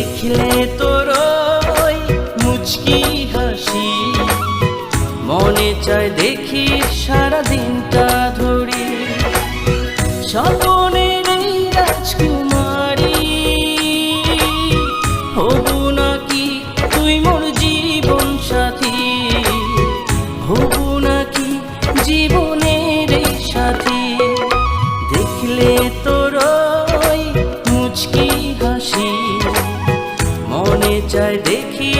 দেখলে তোর ওই মুচকি হাসি মনে চায় দেখি সারা দিনটা ধরে স্বপনের এই রাজকুমারী হবু নাকি তুই মোর জীবন সাথী হবু নাকি জীবনের এই সাথী দেখলে তোর ওই মুচকি হাসি মনে চায় দেখি